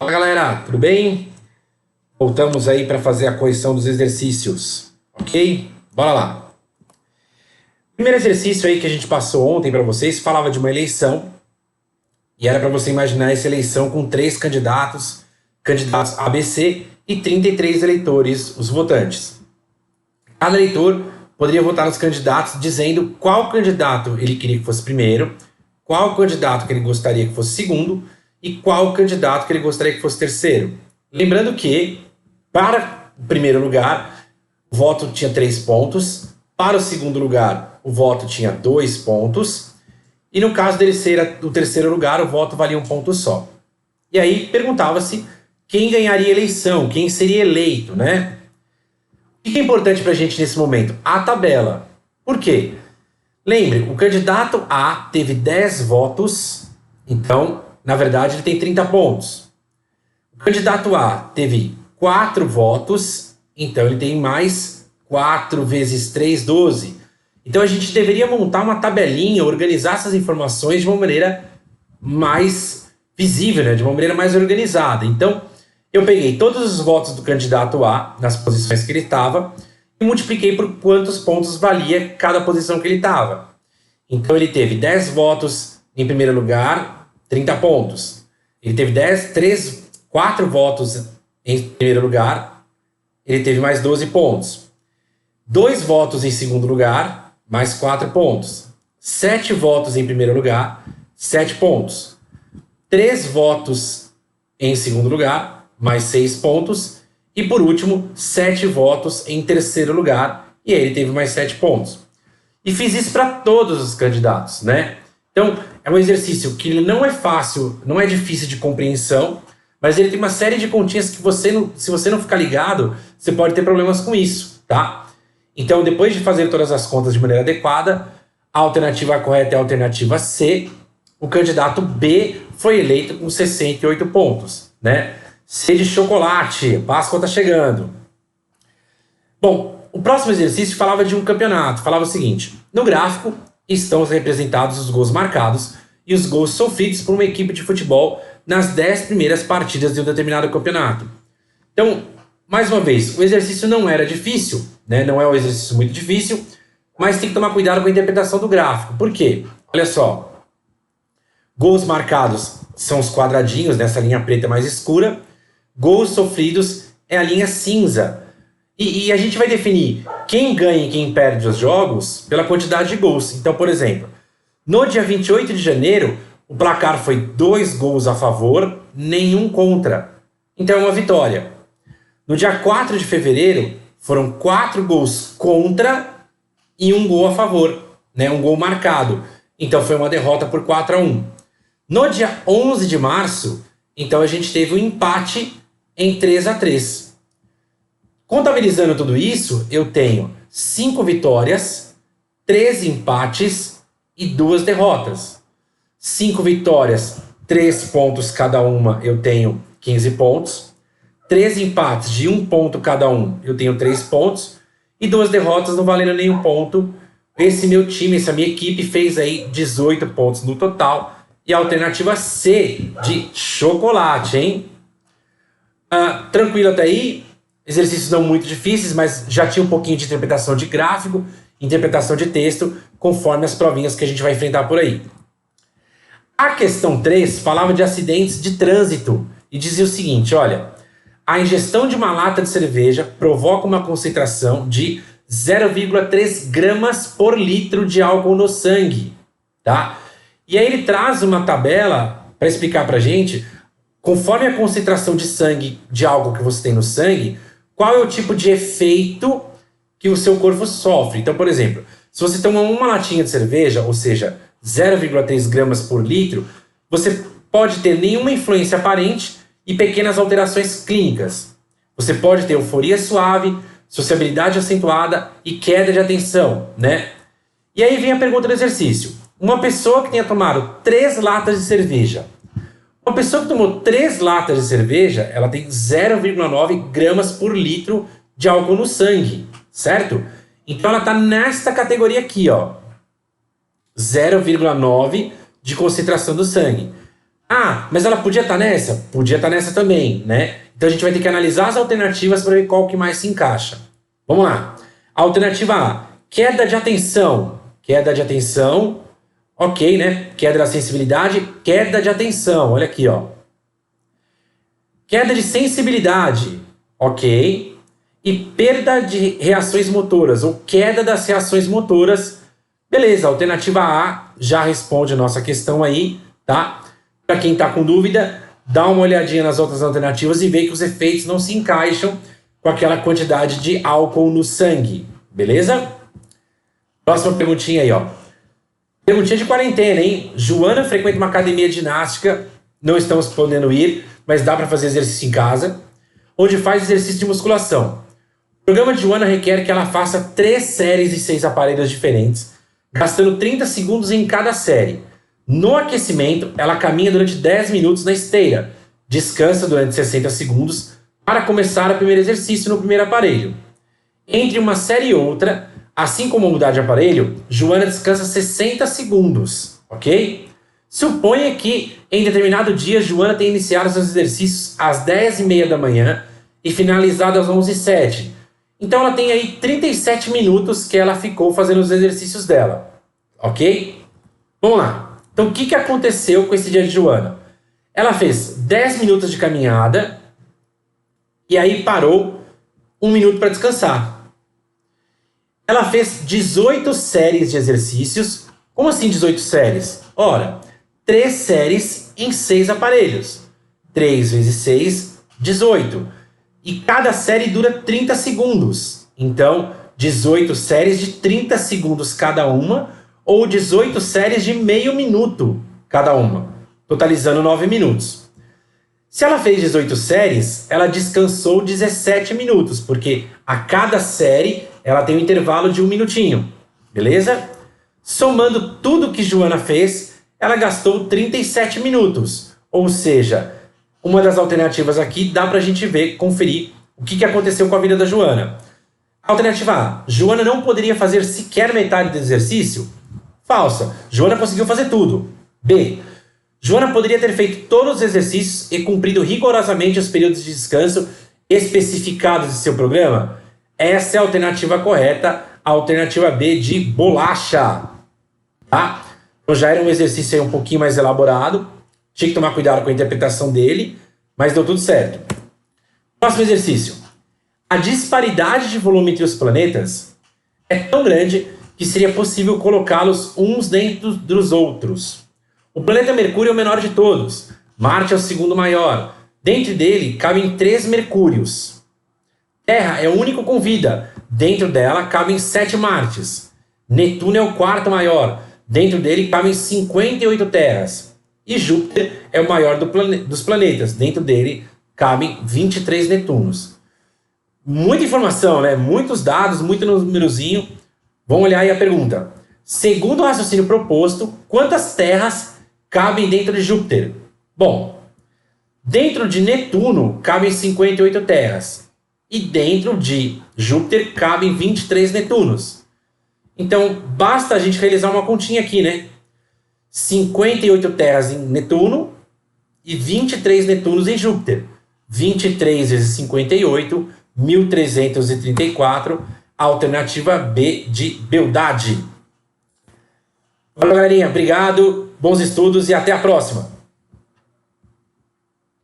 Fala galera, tudo bem? Voltamos aí para fazer a correção dos exercícios, ok? Bora lá. O primeiro exercício aí que a gente passou ontem para vocês falava de uma eleição e era para você imaginar essa eleição com 3 candidatos ABC e 33 eleitores, os votantes. Cada eleitor poderia votar nos candidatos dizendo qual candidato ele queria que fosse primeiro, qual candidato que ele gostaria que fosse segundo e qual candidato que ele gostaria que fosse terceiro. Lembrando que, para o primeiro lugar, o voto tinha 3 pontos, para o segundo lugar, o voto tinha 2 pontos, e no caso dele ser o terceiro lugar, o voto valia 1 ponto só. E aí perguntava-se quem ganharia a eleição, quem seria eleito, né? O que é importante para a gente nesse momento? A tabela. Por quê? Lembre, o candidato A teve 10 votos, então, na verdade, ele tem 30 pontos. O candidato A teve 4 votos, então ele tem mais 4 vezes 3, 12. Então a gente deveria montar uma tabelinha, organizar essas informações de uma maneira mais visível, né? De uma maneira mais organizada. Então, eu peguei todos os votos do candidato A, nas posições que ele estava, e multipliquei por quantos pontos valia cada posição que ele estava. Então ele teve 10 votos em primeiro lugar, 30 pontos. Ele teve 4 votos em primeiro lugar, ele teve mais 12 pontos. 2 votos em segundo lugar, mais 4 pontos. 7 votos em primeiro lugar, 7 pontos. 3 votos em segundo lugar, mais 6 pontos. E por último, 7 votos em terceiro lugar, e aí ele teve mais 7 pontos. E fiz isso para todos os candidatos, né? Então, é um exercício que ele não é fácil, não é difícil de compreensão, mas ele tem uma série de continhas que se você não ficar ligado, você pode ter problemas com isso, tá? Então, depois de fazer todas as contas de maneira adequada, a alternativa correta é a alternativa C. O candidato B foi eleito com 68 pontos, né? C de chocolate, Páscoa tá chegando. Bom, o próximo exercício falava de um campeonato, falava o seguinte: no gráfico estão representados os gols marcados e os gols sofridos por uma equipe de futebol nas 10 primeiras partidas de um determinado campeonato. Então, mais uma vez, o exercício não era difícil, né? Não é um exercício muito difícil, mas tem que tomar cuidado com a interpretação do gráfico. Por quê? Olha só, gols marcados são os quadradinhos nessa linha preta mais escura, gols sofridos é a linha cinza. E a gente vai definir quem ganha e quem perde os jogos pela quantidade de gols. Então, por exemplo, no dia 28 de janeiro, o placar foi 2 gols a favor, nenhum contra. Então é uma vitória. No dia 4 de fevereiro, foram 4 gols contra e 1 gol a favor, né? Um gol marcado. Então foi uma derrota por 4-1. No dia 11 de março, então a gente teve um empate em 3-3. Contabilizando tudo isso, eu tenho 5 vitórias, 3 empates e 2 derrotas. 5 vitórias, 3 pontos cada uma, eu tenho 15 pontos. 3 empates de 1 ponto cada um, eu tenho 3 pontos. E 2 derrotas não valendo nenhum ponto. Esse meu time, essa minha equipe fez aí 18 pontos no total. E a alternativa C de chocolate, hein? Tranquilo até aí? Exercícios não muito difíceis, mas já tinha um pouquinho de interpretação de gráfico, interpretação de texto, conforme as provinhas que a gente vai enfrentar por aí. A questão 3 falava de acidentes de trânsito e dizia o seguinte, olha: a ingestão de uma lata de cerveja provoca uma concentração de 0,3 gramas por litro de álcool no sangue, tá? E aí ele traz uma tabela para explicar pra gente, conforme a concentração de sangue, de álcool que você tem no sangue, qual é o tipo de efeito que o seu corpo sofre. Então, por exemplo, se você toma uma latinha de cerveja, ou seja, 0,3 gramas por litro, você pode ter nenhuma influência aparente e pequenas alterações clínicas. Você pode ter euforia suave, sociabilidade acentuada e queda de atenção, né? E aí vem a pergunta do exercício. Uma pessoa que tenha tomado 3 latas de cerveja. Uma pessoa que tomou 3 latas de cerveja, ela tem 0,9 gramas por litro de álcool no sangue, certo? Então ela está nesta categoria aqui, ó. 0,9 de concentração do sangue. Ah, mas ela podia estar nessa? Podia estar nessa também, né? Então a gente vai ter que analisar as alternativas para ver qual que mais se encaixa. Vamos lá. Alternativa A, queda de atenção. Queda de atenção, ok, né? Queda da sensibilidade, queda de atenção. Olha aqui, ó. Queda de sensibilidade, ok. E perda de reações motoras, ou queda das reações motoras. Beleza, alternativa A já responde a nossa questão aí, tá? Para quem tá com dúvida, dá uma olhadinha nas outras alternativas e vê que os efeitos não se encaixam com aquela quantidade de álcool no sangue, beleza? Próxima perguntinha aí, ó. Perguntinha de quarentena, hein? Joana frequenta uma academia de ginástica, não estamos podendo ir, mas dá para fazer exercício em casa, onde faz exercício de musculação. O programa de Joana requer que ela faça 3 séries de 6 aparelhos diferentes, gastando 30 segundos em cada série. No aquecimento, ela caminha durante 10 minutos na esteira, descansa durante 60 segundos para começar o primeiro exercício no primeiro aparelho. Entre uma série e outra, assim como mudar de aparelho, Joana descansa 60 segundos, ok? Suponha que em determinado dia Joana tenha iniciado seus exercícios às 10h30 da manhã e finalizado às 11h07. Então ela tem aí 37 minutos que ela ficou fazendo os exercícios dela, ok? Vamos lá. Então o que aconteceu com esse dia de Joana? Ela fez 10 minutos de caminhada e aí parou 1 minuto para descansar. Ela fez 18 séries de exercícios. Como assim 18 séries? Ora, 3 séries em 6 aparelhos. 3 vezes 6, 18. E cada série dura 30 segundos. Então, 18 séries de 30 segundos cada uma, ou 18 séries de meio minuto cada uma, totalizando 9 minutos. Se ela fez 18 séries, ela descansou 17 minutos, porque a cada série ela tem um intervalo de 1 minutinho, beleza? Somando tudo que Joana fez, ela gastou 37 minutos. Ou seja, uma das alternativas aqui dá pra gente ver, conferir o que aconteceu com a vida da Joana. Alternativa A, Joana não poderia fazer sequer metade do exercício? Falsa, Joana conseguiu fazer tudo. B, Joana poderia ter feito todos os exercícios e cumprido rigorosamente os períodos de descanso especificados em seu programa? Essa é a alternativa correta, a alternativa B de bolacha. Tá? Então já era um exercício aí um pouquinho mais elaborado, tinha que tomar cuidado com a interpretação dele, mas deu tudo certo. Próximo exercício. A disparidade de volume entre os planetas é tão grande que seria possível colocá-los uns dentro dos outros. O planeta Mercúrio é o menor de todos, Marte é o segundo maior. Dentro dele cabem 3 Mercúrios. Terra é o único com vida. Dentro dela cabem 7 Martes. Netuno é o quarto maior. Dentro dele cabem 58 terras. E Júpiter é o maior dos planetas. Dentro dele cabem 23 Netunos. Muita informação, né? Muitos dados, muito numerozinho. Vamos olhar aí a pergunta. Segundo o raciocínio proposto, quantas terras cabem dentro de Júpiter? Bom, dentro de Netuno cabem 58 terras. E dentro de Júpiter cabem 23 Netunos. Então, basta a gente realizar uma continha aqui, né? 58 terras em Netuno e 23 Netunos em Júpiter. 23 vezes 58, 1334. Alternativa B de beldade. Valeu, galerinha. Obrigado, bons estudos e até a próxima.